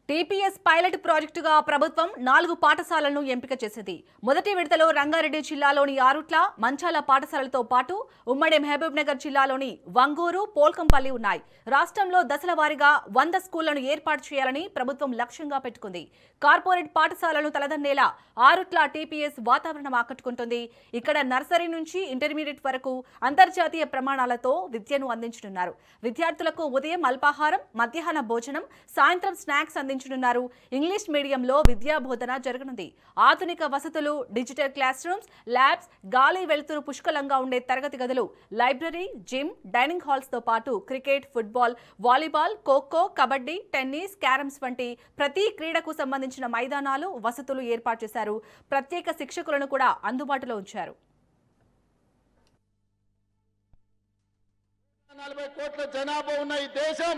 TPS pilot ప్రాజెక్టుగా ప్రభుత్వం 4 పాఠశాలలను ఎంపిక చేసింది. మొదటి విడతలో రంగారెడ్డి జిల్లాలోని ఆరుట్ల, మంచాల పాఠశాలలతో పాటు ఉమ్మడి మహబూబ్నగర్ జిల్లాలోని వంగూరు, పోల్కంపల్లి ఉన్నాయి. రాష్ట్రంలో దశల వారీగా 100 స్కూళ్లను ఏర్పాటు చేయాలని ప్రభుత్వం లక్ష్యంగా పెట్టుకుంది. కార్పొరేట్ పాఠశాలలను తలదన్నేలా ఆరుట్ల టీపీఎస్ వాతావరణం ఆకట్టుకుంటుంది. ఇక్కడ నర్సరీ నుంచి ఇంటర్మీడియట్ వరకు అంతర్జాతీయ ప్రమాణాలతో విద్యను అందించనున్నారు. విద్యార్థులకు ఉదయం అల్పాహారం, మధ్యాహ్న భోజనం, సాయంత్రం స్నాక్స్ అందించనున్నారు. ఇంగ్లీష్ మీడియంలో విద్యా బోధన జరగనుంది. ఆధునిక వసతులు, డిజిటల్ క్లాస్ రూమ్స్, ల్యాబ్స్, గాలి వెలుతురు పుష్కలంగా ఉండే తరగతి గదులు, లైబ్రరీ, జిమ్, డైనింగ్ హాల్స్ తో పాటు cricket, football, volleyball, kho kho, kabaddi, tennis, carroms వంటి ప్రతి క్రీడకు సంబంధించిన మైదానాలు, వసతులు ఏర్పాటు చేశారు. ప్రత్యేక శిక్షకులను కూడా అందుబాటులో ఉంచారు. 40 కోట్ల జనాభా ఉన్న ఈ దేశం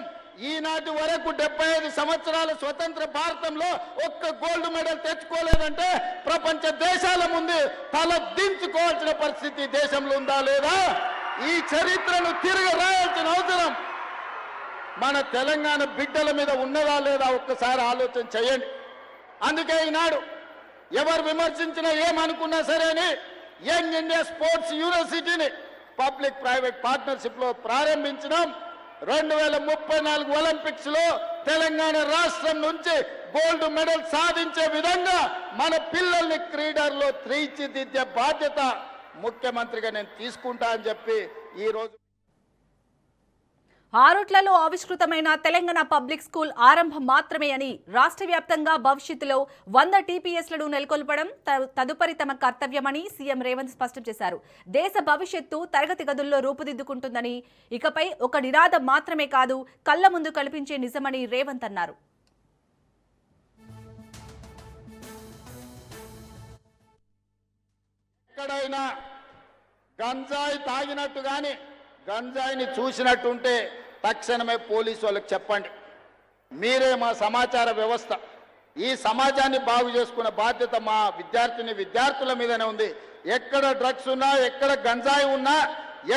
ఈనాటి వరకు 75 సంవత్సరాల స్వతంత్ర భారతంలో ఒక్క గోల్డ్ మెడల్ తెచ్చుకోలేదంటే ప్రపంచ దేశాల ముందు తల దించుకోవాల్సిన పరిస్థితి దేశంలో ఉందా లేదా? ఈ చరిత్రను తిరిగి రాయాల్సిన అవసరం మన తెలంగాణ బిడ్డల మీద ఉన్నదా లేదా ఒక్కసారి ఆలోచన చేయండి. అందుకే ఈనాడు ఎవరు విమర్శించినా ఏమనుకున్నా సరే అని యంగ్ ఇండియా స్పోర్ట్స్ యూనివర్సిటీని పబ్లిక్ ప్రైవేట్ పార్ట్నర్షిప్ లో ప్రారంభించడం. 2034 ఒలింపిక్స్ లో తెలంగాణ రాష్ట్రం నుంచి గోల్డ్ మెడల్ సాధించే విధంగా మన పిల్లల్ని క్రీడల్లో తీర్చిదిద్దే బాధ్యత ముఖ్యమంత్రిగా నేను తీసుకుంటా అని చెప్పి ఈ రోజు ఆరుట్లలో ఆవిష్కృతమైన తెలంగాణ పబ్లిక్ స్కూల్ ఆరంభం మాత్రమే అని, రాష్ట్ర వ్యాప్తంగా భవిష్యత్తులో 100 టీపీఎస్లను నెలకొల్పడం తదుపరి తమ కర్తవ్యమని సీఎం రేవంత్ స్పష్టం చేశారు. దేశ భవిష్యత్తు తరగతి గదుల్లో రూపుదిద్దుకుంటుందని, ఇకపై ఒక నినాదం మాత్రమే కాదు, కళ్ల ముందు కనిపించే నిజమని రేవంత్ అన్నారు. ఎక్కడైనా గంజాయి తాగినట్టు గాని గంజాయిని చూసినట్టుంటే తక్షణమే పోలీసు వాళ్ళకి చెప్పండి. మీరే మా సమాచార వ్యవస్థ. ఈ సమాజాన్ని బాగు చేసుకునే బాధ్యత మా విద్యార్థుల మీదనే ఉంది. ఎక్కడ డ్రగ్స్ ఉన్నా, ఎక్కడ గంజాయి ఉన్నా,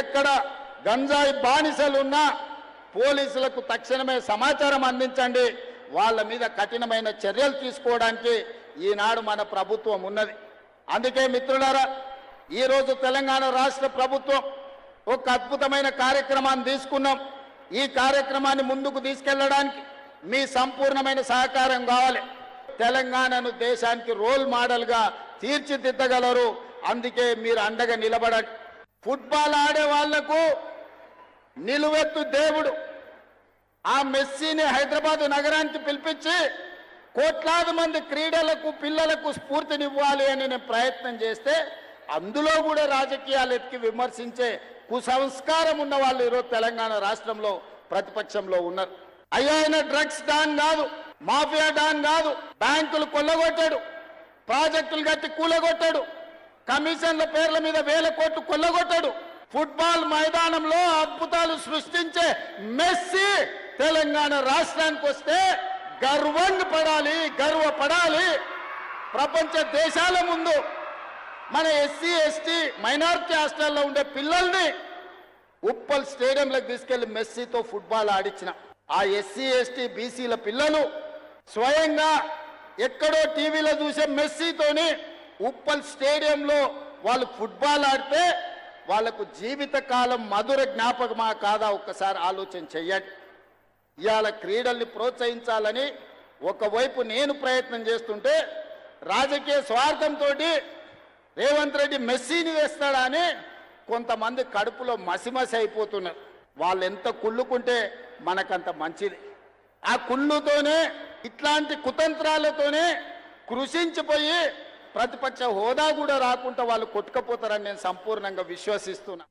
ఎక్కడ గంజాయి బానిసలు ఉన్నా పోలీసులకు తక్షణమే సమాచారం అందించండి. వాళ్ళ మీద కఠినమైన చర్యలు తీసుకోవడానికి ఈనాడు మన ప్రభుత్వం ఉన్నది. అందుకే మిత్రులారా, ఈరోజు తెలంగాణ రాష్ట్ర ప్రభుత్వం ఒక అద్భుతమైన కార్యక్రమాన్ని తీసుకున్నాం. ఈ కార్యక్రమాన్ని ముందుకు తీసుకెళ్లడానికి మీ సంపూర్ణమైన సహకారం కావాలి. తెలంగాణను దేశానికి రోల్ మోడల్ గా తీర్చిదిద్దగలరు. అందుకే మీరు అండగా నిలబడండి. ఫుట్బాల్ ఆడే వాళ్లకు నిలువెత్తు దేవుడు ఆ మెస్సీని హైదరాబాద్ నగరానికి పిలిపించి కోట్లాది మంది క్రీడలకు పిల్లలకు స్ఫూర్తినివ్వాలి అని నేను ప్రయత్నం చేస్తే అందులో కూడా రాజకీయాలు ఎత్తి విమర్శించే కుసంస్కారం ఉన్న వాళ్ళు ఈరోజు తెలంగాణ రాష్ట్రంలో ప్రతిపక్షంలో ఉన్నారు. ఆయన డ్రగ్స్ డాన్ కాదు, మాఫియా డాన్ కాదు. బ్యాంకులు కొల్లగొట్టాడు, ప్రాజెక్టులు కట్టి కూలగొట్టాడు, కమిషన్ల పేర్ల మీద 1000 కోట్లు కొల్లగొట్టాడు. ఫుట్బాల్ మైదానంలో అద్భుతాలు సృష్టించే మెస్సీ తెలంగాణ రాష్ట్రానికి వస్తే గర్వపడాలి. ప్రపంచ దేశాల ముందు మన ఎస్సీ ఎస్టీ మైనారిటీ హాస్టల్లో ఉండే పిల్లల్ని ఉప్పల్ స్టేడియంలోకి తీసుకెళ్లి మెస్సీతో ఫుట్బాల్ ఆడించిన ఆ ఎస్సీ ఎస్టీ బీసీల పిల్లలు స్వయంగా ఎక్కడో టీవీలో చూసే మెస్సీతోని ఉప్పల్ స్టేడియంలో వాళ్ళు ఫుట్బాల్ ఆడితే వాళ్లకు జీవితకాలం మధుర జ్ఞాపకమా కాదా ఒక్కసారి ఆలోచన చెయ్యండి. ఇవాళ క్రీడల్ని ప్రోత్సహించాలని ఒకవైపు నేను ప్రయత్నం చేస్తుంటే రాజకీయ స్వార్థంతో రేవంత్ రెడ్డి మెస్సీని వేస్తాడా అని కొంతమంది కడుపులో మసిమసి అయిపోతున్నారు. వాళ్ళు ఎంత కుళ్ళుకుంటే మనకంత మంచిది. ఆ కుళ్ళుతోనే ఇట్లాంటి కుతంత్రాలతోనే కృషించిపోయి ప్రతిపక్ష హోదా కూడా రాకుండా వాళ్ళు కొట్టుకపోతారని నేను సంపూర్ణంగా విశ్వసిస్తున్నా.